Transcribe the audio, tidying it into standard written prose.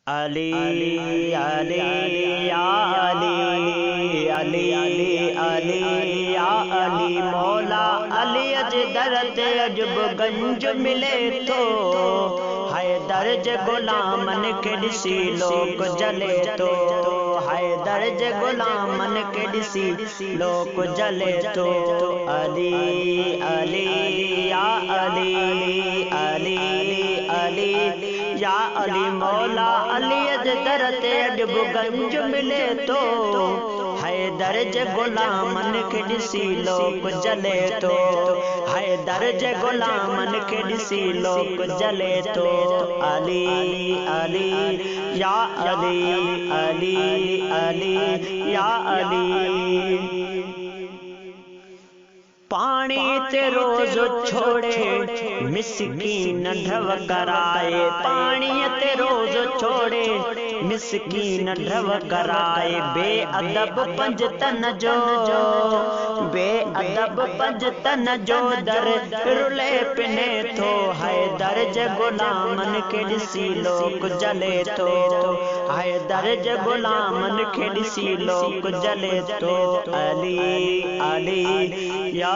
अली अली या अली अली अली या अली मौला अली अज दरद अजब गंज मिले तो हाय दर्ज गुलामन के दिसी लोक जले तो हाय दर्ज गुलामन के दिसी लोक जले तो अली अली या अली अली अली या अली मौला अली अज दरद अजब गंज मिले तो हाय दर्ज गुलामन के दिसी लोक जले तो हाय दर्ज गुलामन के दिसी लोक जले तो अली अली या अली अली अली या अली पानी ते रोज छोड़े मिस्कीन ढव कराए पानी ते रोज छोड़े मिस्कीन ढव कराए बेअदब पंज तन जो बेअदब पंज तन जो दर रुले पिने तो हाय दर्ज गुलामन के दिसी लोक जले तो हाय दर्ज गुलामन के दिसी लोक जले तो अली अली या